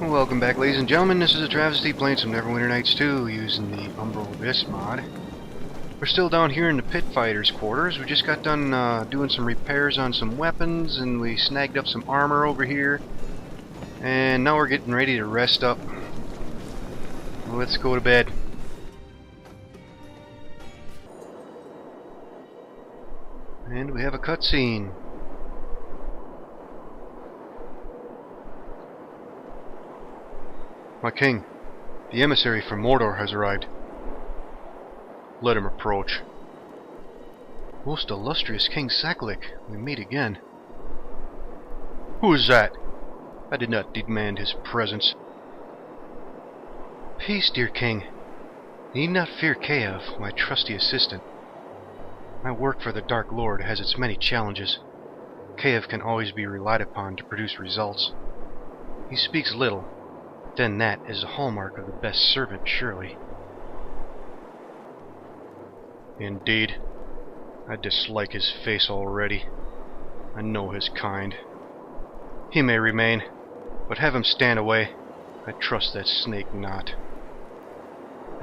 Welcome back, ladies and gentlemen. This is AhTravesty playing some Neverwinter Nights 2 using the Umbral Abyss mod. We're still down here in the pit fighters' quarters. We just got done doing some repairs on some weapons, and we snagged up some armor over here. And now we're getting ready to rest up. Let's go to bed. And we have a cutscene. My king, the emissary from Mordor has arrived. Let him approach. Most illustrious King Saklik, we meet again. Who is that? I did not demand his presence. Peace, dear king. You need not fear Kaev, my trusty assistant. My work for the Dark Lord has its many challenges. Kaev can always be relied upon to produce results. He speaks little. Then that is a hallmark of the best servant, surely. Indeed. I dislike his face already. I know his kind. He may remain, but have him stand away. I trust that snake not.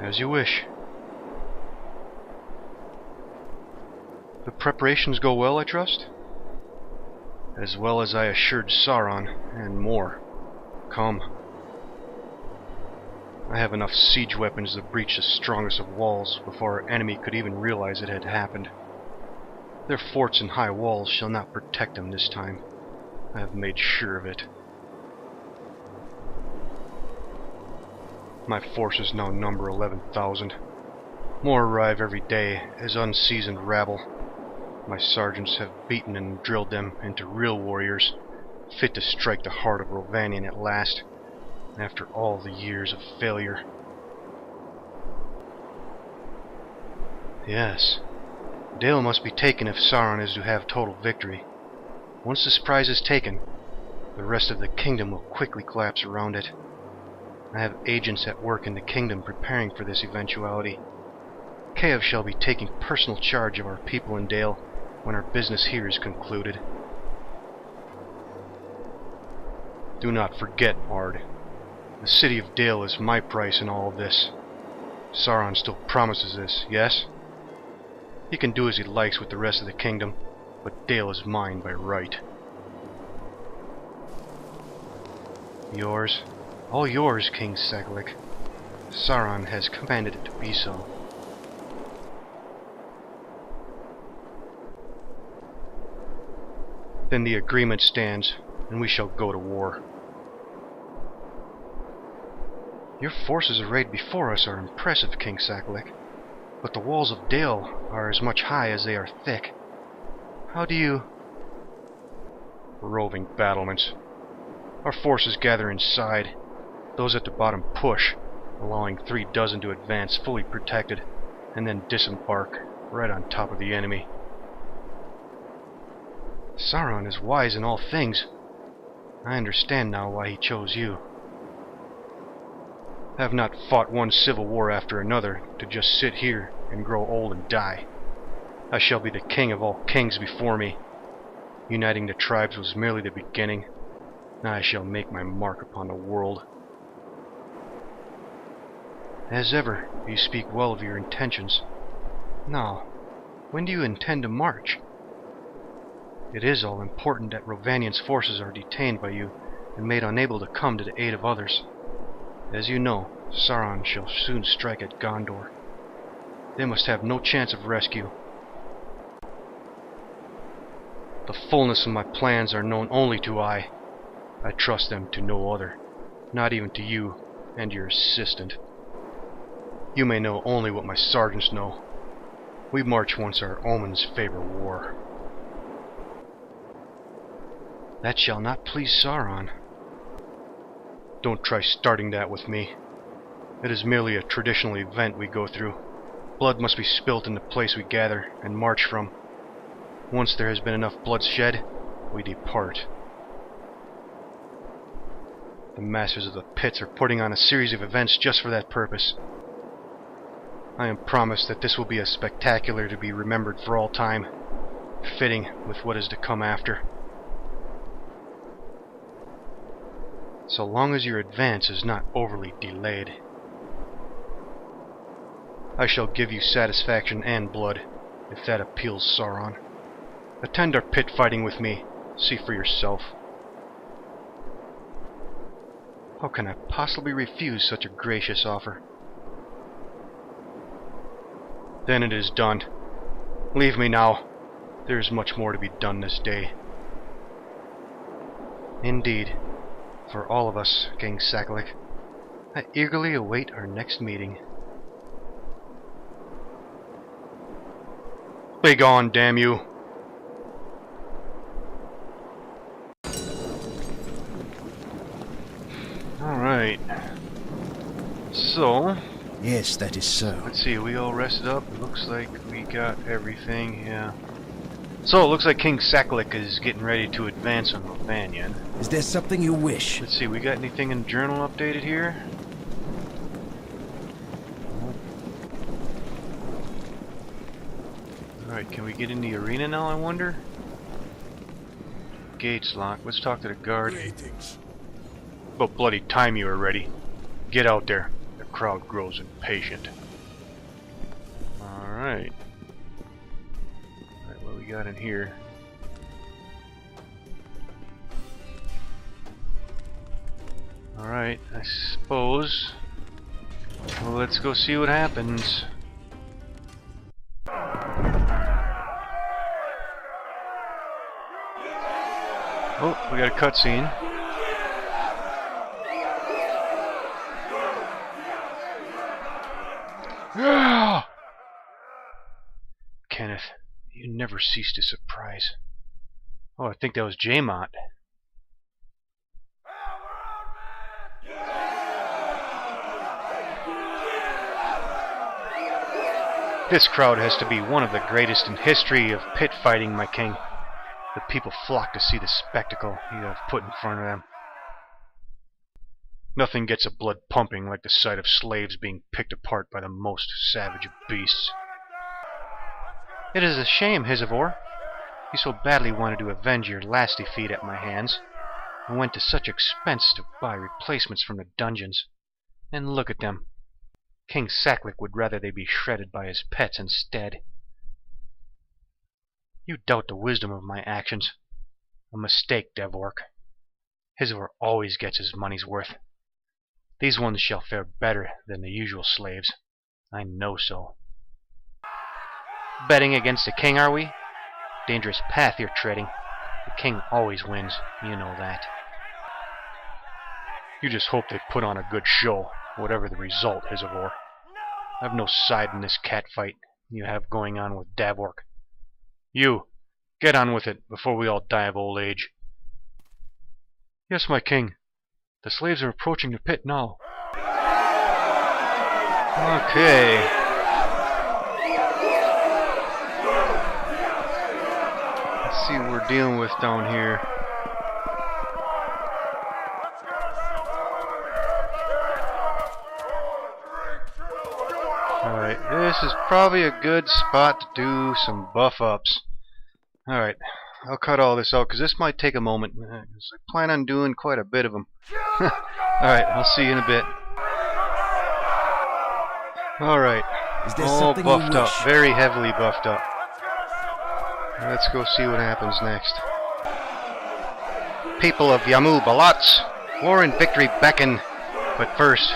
As you wish. The preparations go well, I trust? As well as I assured Sauron, and more. Come. I have enough siege weapons to breach the strongest of walls before our enemy could even realize it had happened. Their forts and high walls shall not protect them this time. I have made sure of it. My forces now number 11,000. More arrive every day as unseasoned rabble. My sergeants have beaten and drilled them into real warriors, fit to strike the heart of Rovanion at last. After all the years of failure. Yes, Dale must be taken if Sauron is to have total victory. Once this prize is taken, the rest of the kingdom will quickly collapse around it. I have agents at work in the kingdom preparing for this eventuality. Kaev shall be taking personal charge of our people in Dale when our business here is concluded. Do not forget, Ard. The city of Dale is my price in all of this. Sauron still promises this, yes? He can do as he likes with the rest of the kingdom, but Dale is mine by right. Yours, all yours, King Saklik. Sauron has commanded it to be so. Then the agreement stands, and we shall go to war. Your forces arrayed before us are impressive, King Saklik, but the walls of Dale are as much high as they are thick. How do you... Roving battlements. Our forces gather inside. Those at the bottom push, allowing 3 dozen to advance fully protected, and then disembark right on top of the enemy. Sauron is wise in all things. I understand now why he chose you. I have not fought one civil war after another to just sit here and grow old and die. I shall be the king of all kings before me. Uniting the tribes was merely the beginning. Now I shall make my mark upon the world. As ever, you speak well of your intentions. Now, when do you intend to march? It is all important that Rovanian's forces are detained by you and made unable to come to the aid of others. As you know, Sauron shall soon strike at Gondor. They must have no chance of rescue. The fullness of my plans are known only to I. I trust them to no other, not even to you and your assistant. You may know only what my sergeants know. We march once our omens favor war. That shall not please Sauron. Don't try starting that with me. It is merely a traditional event we go through. Blood must be spilt in the place we gather and march from. Once there has been enough blood shed, we depart. The masters of the pits are putting on a series of events just for that purpose. I am promised that this will be a spectacular to be remembered for all time, fitting with what is to come after. so long as your advance is not overly delayed. I shall give you satisfaction and blood, if that appeals Sauron. Attend our pit fighting with me. See for yourself. How can I possibly refuse such a gracious offer? Then it is done. Leave me now. There is much more to be done this day. Indeed, for all of us, King Sakalik. I eagerly await our next meeting. Begone, damn you! Alright. So... Yes, that is so. let's see, we all rested up. It looks like we got everything, yeah. So, it looks like King Sakalik is getting ready to advance on Rovanion. Is there something you wish? Let's see, we got anything in the journal updated here? Alright, can we get in the arena now, I wonder? Gates locked. Let's talk to the guard. Greetings. About bloody time you are ready. Get out there. The crowd grows impatient. Alright. Alright, what we got in here? Alright, I suppose. Well, let's go see what happens. Oh, we got a cutscene. Kenneth, you never cease to surprise. Oh, I think that was Jamot. This crowd has to be one of the greatest in history of pit fighting, my king. The people flock to see the spectacle you have put in front of them. Nothing gets a blood pumping like the sight of slaves being picked apart by the most savage of beasts. It is a shame, Hizivor. You so badly wanted to avenge your last defeat at my hands, and went to such expense to buy replacements from the dungeons. And look at them. King Sakalik would rather they be shredded by his pets instead. You doubt the wisdom of my actions. A mistake, Devork. Hizivor always gets his money's worth. These ones shall fare better than the usual slaves. I know so. Betting against the king, are we? Dangerous path you're treading. The king always wins. You know that. You just hope they put on a good show, whatever the result, Hizivor. I've no side in this catfight you have going on with Devork. You, get on with it before we all die of old age. Yes, my king. The slaves are approaching the pit now. Okay. Let's see what we're dealing with down here. Alright, this is probably a good spot to do some buff ups. Alright, I'll cut all this out because this might take a moment. I plan on doing quite a bit of them. Alright, I'll see you in a bit. Alright, all buffed up, very heavily buffed up. Let's go see what happens next. People of Yamu Balats, war and victory beckon. But first,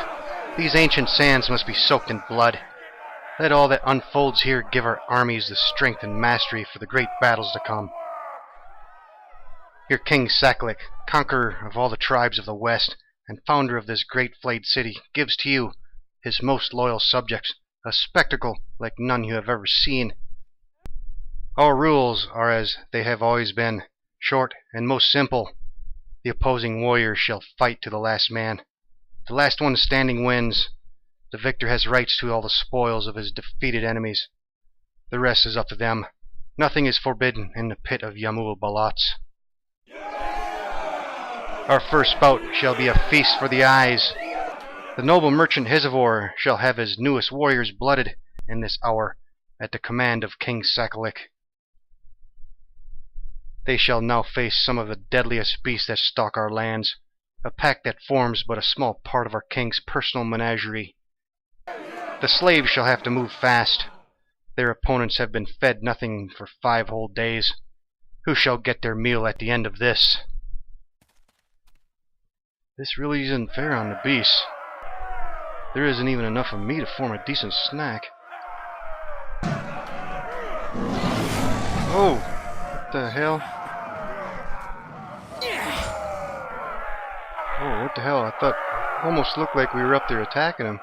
these ancient sands must be soaked in blood. Let all that unfolds here give our armies the strength and mastery for the great battles to come. Your King Sakalik, conqueror of all the tribes of the West, and founder of this great flayed city, gives to you, his most loyal subjects, a spectacle like none you have ever seen. Our rules are as they have always been, short and most simple. The opposing warriors shall fight to the last man. The last one standing wins. The victor has rights to all the spoils of his defeated enemies. The rest is up to them. Nothing is forbidden in the pit of Yamu Balats. Our first bout shall be a feast for the eyes. The noble merchant Hizivor shall have his newest warriors blooded in this hour at the command of King Sakalik. They shall now face some of the deadliest beasts that stalk our lands, A pack that forms but a small part of our king's personal menagerie. The slaves shall have to move fast. Their opponents have been fed nothing for 5 whole days. Who shall get their meal at the end of this? This really isn't fair on the beasts. There isn't even enough of me to form a decent snack. Oh! What the hell? Oh, what the hell? I thought... Almost looked like we were up there attacking him.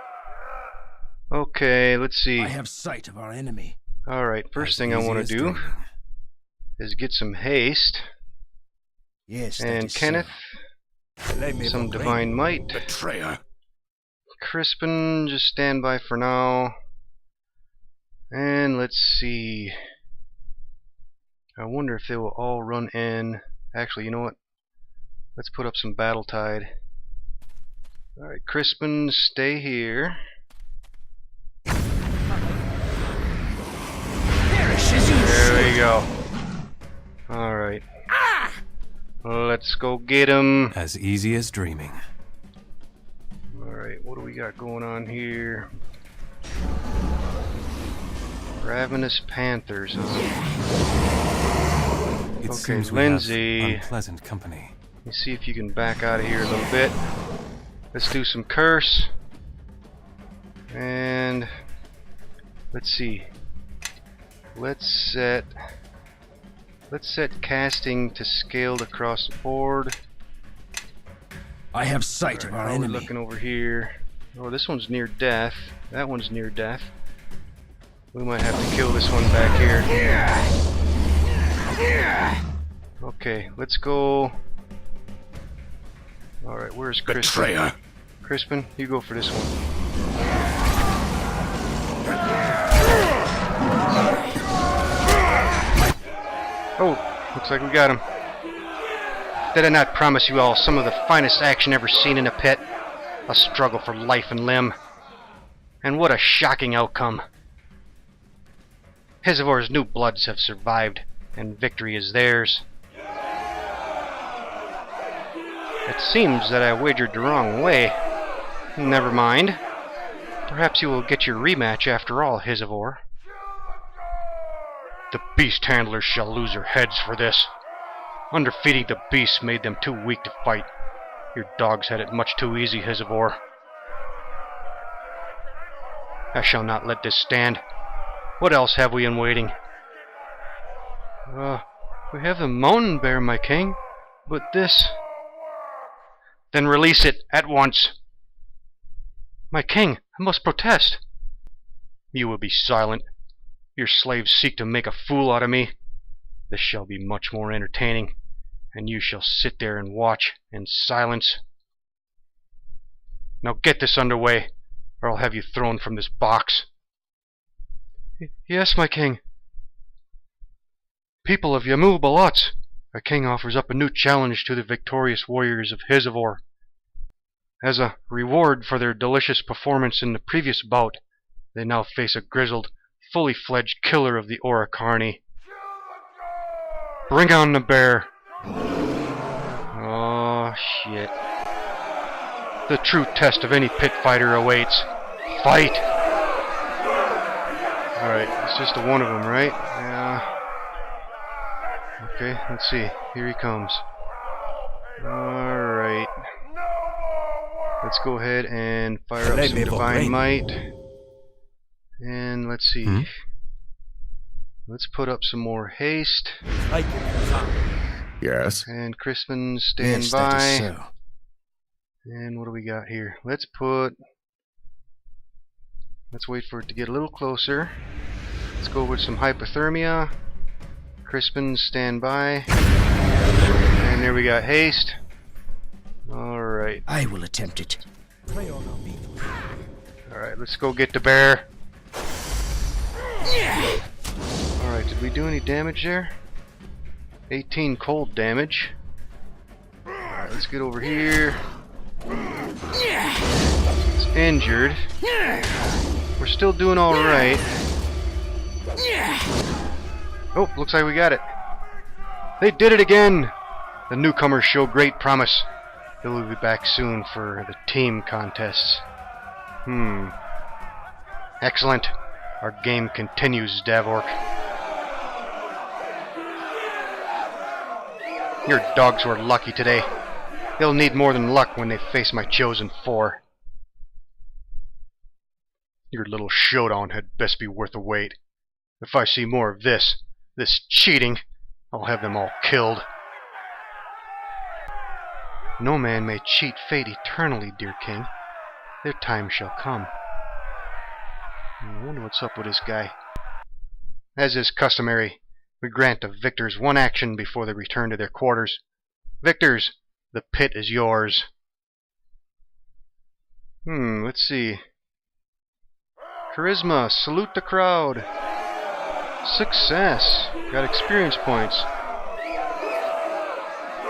Okay, let's see. I have sight of our enemy. Alright, first thing I want to do is get some haste. Yes, and Kenneth, some divine might. Betrayer. Crispin, just stand by for now. And let's see. I wonder if they will all run in. Actually, you know what? Let's put up some battle tide. Alright, Crispin, stay here. There we go. Alright. Let's go get him. As easy as dreaming. Alright, what do we got going on here? Ravenous Panthers. It Okay, seems we Lindsay. have unpleasant company. Let me see if you can back out of here a little bit. Let's do some curse. And let's see. Let's set casting to scaled across the board. I have sight of our How are we enemy. looking over here? Oh, this one's near death. That one's near death. We might have to kill this one back here. Okay, let's go. Alright, where's Crispin? Betrayer. Crispin, you go for this one. Oh, looks like we got him. Did I not promise you all some of the finest action ever seen in a pit? A struggle for life and limb. And what a shocking outcome. Hisavor's new bloods have survived, and victory is theirs. It seems that I wagered the wrong way. Never mind. Perhaps you will get your rematch after all, Hisavor. The beast handlers shall lose their heads for this. Underfeeding the beasts made them too weak to fight. Your dogs had it much too easy, Hisavor. I shall not let this stand. What else have we in waiting? We have the mountain bear, my king. But this... Then release it, at once. My king, I must protest. You will be silent. Your slaves seek to make a fool out of me. This shall be much more entertaining, and you shall sit there and watch in silence. Now get this underway, or I'll have you thrown from this box. Yes, my king. People of Yamu Balats, our king offers up a new challenge to the victorious warriors of Hisavor. As a reward for their delicious performance in the previous bout, they now face a grizzled, fully fledged killer of the Orakarni. Bring on the bear! Oh, shit. The true test of any pit fighter awaits. Fight! Alright, it's just one of them, right? Yeah. Okay, let's see. Here he comes. Alright. Let's go ahead and fire up some divine might. And let's see. Let's put up some more haste. Yes. And Crispin, stand Yes, by. that is so. And what do we got here? Let's wait for it to get a little closer. Let's go with some hypothermia. Crispin, stand by. And there we got haste. Alright. I will attempt it. Alright, let's go get the bear. Alright, did we do any damage there? 18 cold damage. Alright, let's get over here. It's injured. We're still doing alright. Oh, looks like we got it. They did it again! The newcomers show great promise. He'll be back soon for the team contests. Excellent. Our game continues, Davork. Your dogs were lucky today. They'll need more than luck when they face my chosen four. Your little showdown had best be worth the wait. If I see more of this cheating, I'll have them all killed. No man may cheat fate eternally, dear king. Their time shall come. I wonder what's up with this guy. As is customary, we grant the victors one action before they return to their quarters. Victors, the pit is yours. Let's see. Charisma, salute the crowd. Success, got experience points.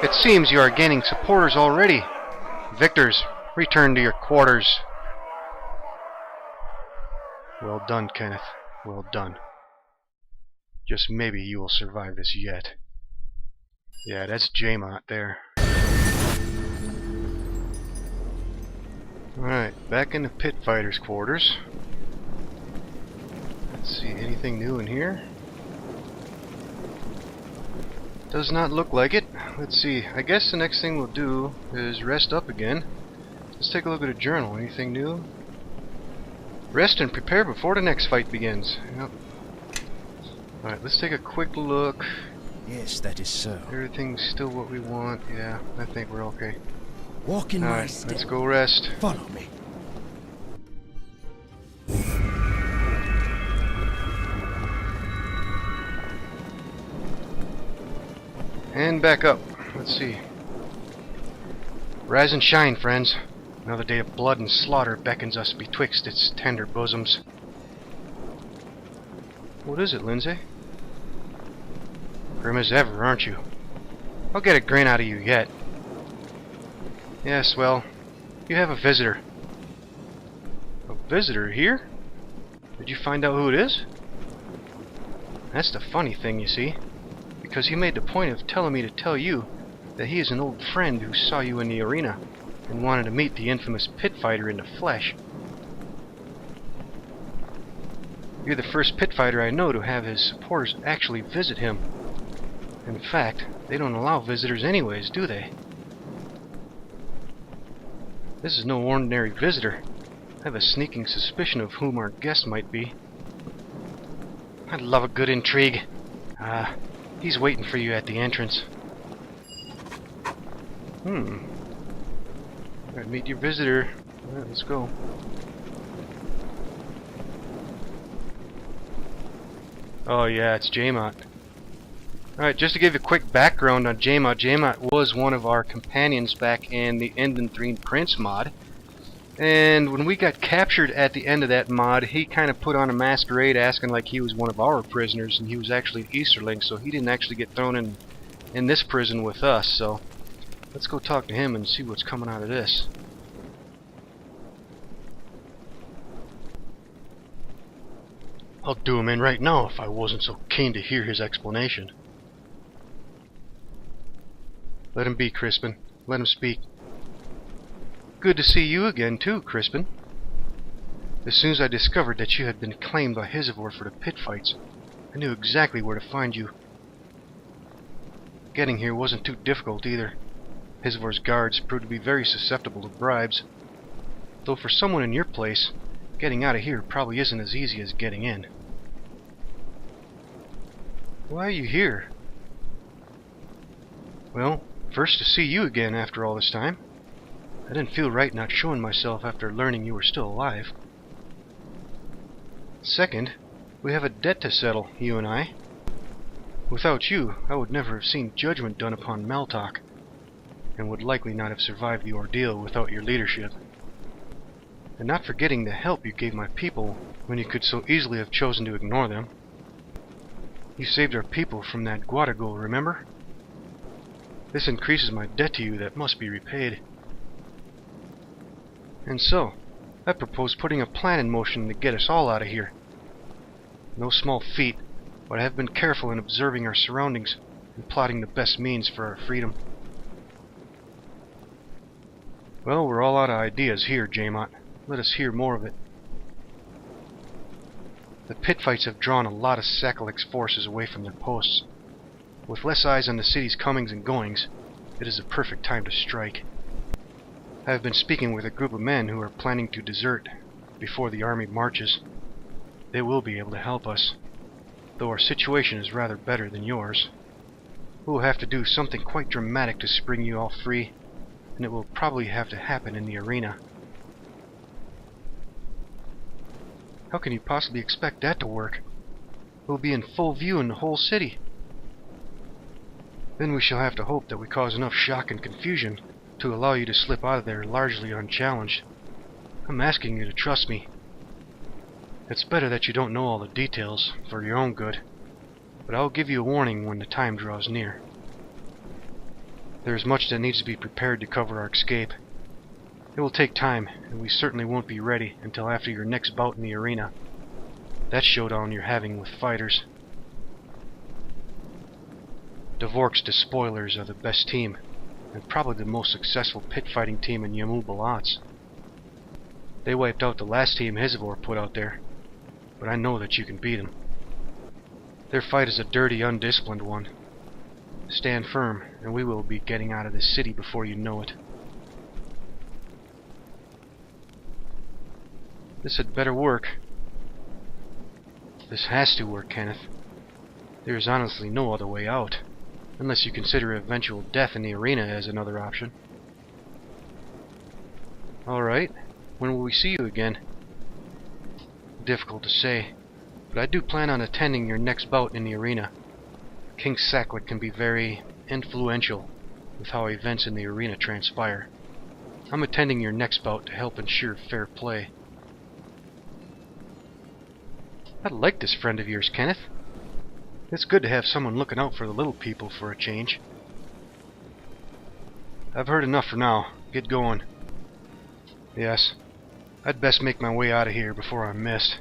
It seems you are gaining supporters already. Victors, return to your quarters. Well done, Kenneth. Well done. Just maybe you will survive this yet. Yeah, that's Jamot there. Alright, back in the pit fighters' quarters. Let's see, anything new in here? Does not look like it. Let's see, I guess the next thing we'll do is rest up again. Let's take a look at a journal. Anything new? Rest and prepare before the next fight begins. Yep. Alright, let's take a quick look. Yes, that is so. Everything's still what we want. Yeah, I think we're okay. Walk in my Alright, step. let's go rest. Follow me. And back up. Let's see. Rise and shine, friends. Another day of blood and slaughter beckons us betwixt its tender bosoms. What is it, Lindsay? Grim as ever, aren't you? I'll get a grin out of you yet. Yes, well, you have a visitor. A visitor here? Did you find out who it is? That's the funny thing, you see. Because he made the point of telling me to tell you that he is an old friend who saw you in the arena and wanted to meet the infamous pit fighter in the flesh. You're the first pit fighter I know to have his supporters actually visit him. In fact, they don't allow visitors anyways, do they? This is no ordinary visitor. I have a sneaking suspicion of whom our guest might be. I love a good intrigue. He's waiting for you at the entrance. Alright, meet your visitor. Alright, let's go. Oh yeah, it's Jamot. Alright, just to give you a quick background on Jamot. Jamot was one of our companions back in the NWN2 Prince mod. And when we got captured at the end of that mod, he kind of put on a masquerade asking like he was one of our prisoners, and he was actually an Easterling, so he didn't actually get thrown in this prison with us. So let's go talk to him and see what's coming out of this. I'll do him in right now if I wasn't so keen to hear his explanation. Let him be, Crispin. Let him speak. Good to see you again, too, Crispin. As soon as I discovered that you had been claimed by Hisavor for the pit fights, I knew exactly where to find you. Getting here wasn't too difficult either. Hisavor's guards proved to be very susceptible to bribes. Though for someone in your place, getting out of here probably isn't as easy as getting in. Why are you here? Well, first to see you again after all this time. I didn't feel right not showing myself after learning you were still alive. Second, we have a debt to settle, you and I. Without you, I would never have seen judgment done upon Meltok, and would likely not have survived the ordeal without your leadership. And not forgetting the help you gave my people when you could so easily have chosen to ignore them. You saved our people from that Guadagol, remember? This increases my debt to you that must be repaid. And so, I propose putting a plan in motion to get us all out of here. No small feat, but I have been careful in observing our surroundings and plotting the best means for our freedom. Well, we're all out of ideas here, Jamot. Let us hear more of it. The pit fights have drawn a lot of Sakhalik's forces away from their posts. With less eyes on the city's comings and goings, it is the perfect time to strike. I have been speaking with a group of men who are planning to desert before the army marches. They will be able to help us, though our situation is rather better than yours. We will have to do something quite dramatic to spring you all free, and it will probably have to happen in the arena. How can you possibly expect that to work? We'll be in full view in the whole city. Then we shall have to hope that we cause enough shock and confusion to allow you to slip out of there largely unchallenged. I'm asking you to trust me. It's better that you don't know all the details, for your own good, but I'll give you a warning when the time draws near. There is much that needs to be prepared to cover our escape. It will take time, and we certainly won't be ready until after your next bout in the arena. That showdown you're having with fighters. Dvork's Despoilers are the best team, and probably the most successful pit fighting team in Umbral Abyss. They wiped out the last team Hizivor put out there, but I know that you can beat them. Their fight is a dirty, undisciplined one. Stand firm, and we will be getting out of this city before you know it. This had better work. This has to work, Kenneth. There is honestly no other way out, unless you consider eventual death in the arena as another option. Alright, when will we see you again? Difficult to say, but I do plan on attending your next bout in the arena. King Sakhlik can be very influential with how events in the arena transpire. I'm attending your next bout to help ensure fair play. I like this friend of yours, Kenneth. It's good to have someone looking out for the little people for a change. I've heard enough for now. Get going. Yes, I'd best make my way out of here before I'm missed.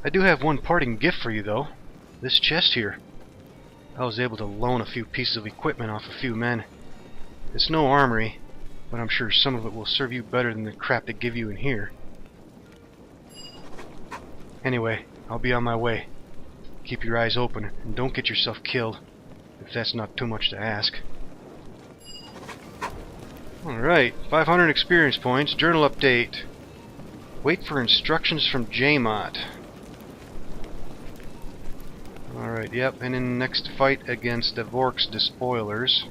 I do have one parting gift for you, though. This chest here. I was able to loan a few pieces of equipment off a few men. It's no armory, but I'm sure some of it will serve you better than the crap they give you in here. Anyway, I'll be on my way. Keep your eyes open and don't get yourself killed, if that's not too much to ask. Alright, 500 experience points. Journal update. Wait for instructions from Jamot. Alright, yep, and in the next fight against Dvork's Despoilers.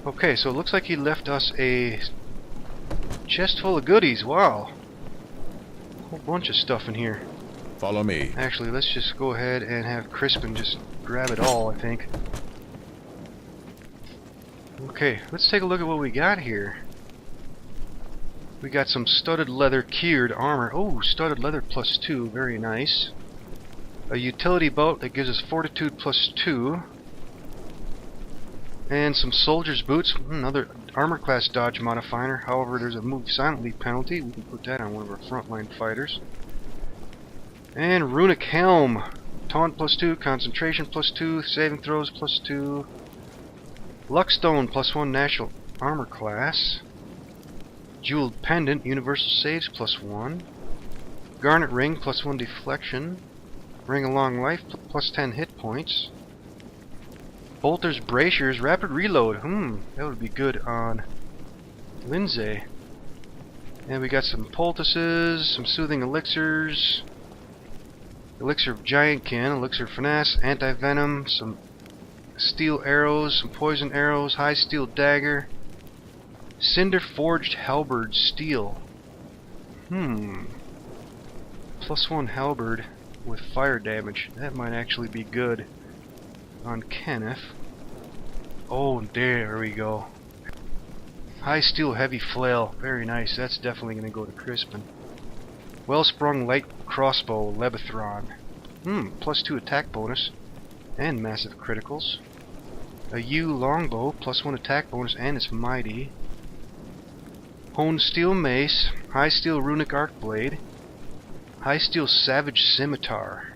Okay, so it looks like he left us a chest full of goodies. Wow. A whole bunch of stuff in here. Follow me. Actually, let's just go ahead and have Crispin just grab it all, I think. Okay, let's take a look at what we got here. We got some studded leather cured armor. Oh, studded leather +2, very nice. A utility belt that gives us fortitude +2. And some soldier's boots, another armor class dodge modifier. However, there's a move silently penalty. We can put that on one of our frontline fighters. And runic helm. Taunt +2, concentration +2, saving throws +2. Luckstone +1 natural armor class. Jeweled pendant, universal saves +1. Garnet ring +1 deflection. Ring of long life +10 hit points. Bolter's bracers, rapid reload. That would be good on Lindsay. And we got some poultices, some soothing elixirs. Elixir of Giantkin, Elixir of Finesse, Anti-Venom, some steel arrows, some poison arrows, high steel dagger, Cinder Forged Halberd Steel. +1 halberd with fire damage. That might actually be good on Kenneth. Oh, there we go. High steel heavy flail. Very nice. That's definitely going to go to Crispin. Wellsprung light crossbow Lebethron. +2 attack bonus and massive criticals. A yew longbow +1 attack bonus and it's mighty. Honed steel mace, high steel runic arc blade, high steel savage scimitar.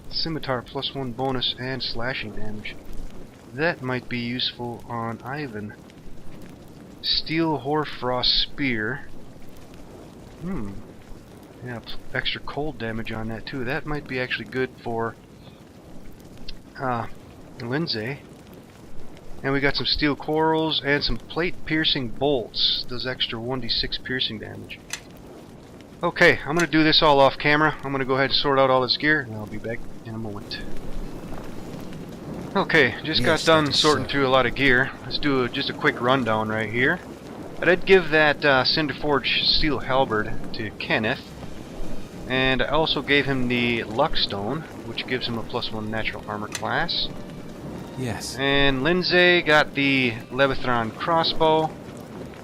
Scimitar +1 bonus and slashing damage. That might be useful on Ivan. Steel Hoarfrost Spear. Yeah, extra cold damage on that too. That might be actually good for Lindsay. And we got some steel corals and some plate piercing bolts. Does extra 1d6 piercing damage. Okay, I'm going to do this all off camera. I'm going to go ahead and sort out all this gear, and I'll be back in a moment. Okay, just got done sorting through a lot of gear. Let's do just a quick rundown right here. I did give that Cinderforge steel halberd to Kenneth. And I also gave him the Luckstone, which gives him a +1 natural armor class. Yes. And Lindsay got the Levithron crossbow,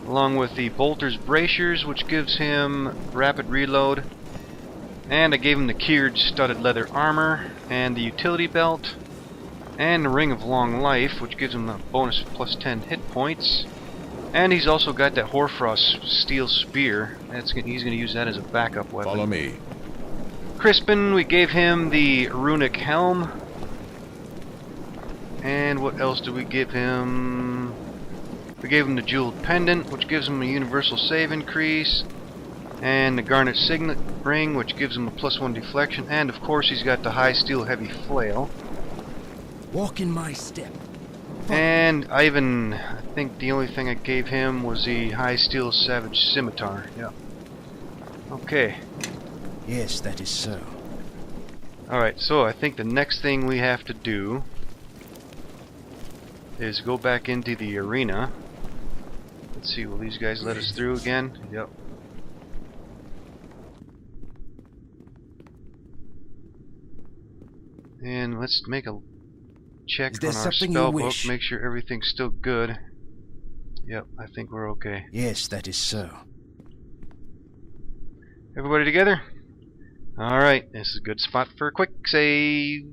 along with the Bolter's bracers, which gives him rapid reload. And I gave him the Kiered studded leather armor, and the utility belt, and the Ring of Long Life, which gives him a bonus of +10 hit points. And he's also got that Hoarfrost steel spear. He's going to use that as a backup weapon. Follow me. Crispin, we gave him the runic helm. And what else did we give him? We gave him the jeweled pendant, which gives him a universal save increase. And the garnet signet ring, which gives him a +1 deflection. And of course he's got the high steel heavy flail. Walk in my step. And I think the only thing I gave him was the high steel savage scimitar. Yeah. Okay. Yes, that is so. Alright, so I think the next thing we have to do is go back into the arena. Let's see, will these guys let us through again? Yep. And let's make a check Is there on our something you spell book, wish? make sure everything's still good. Yep, I think we're okay. Yes, that is so. Everybody together? Alright, this is a good spot for a quick save.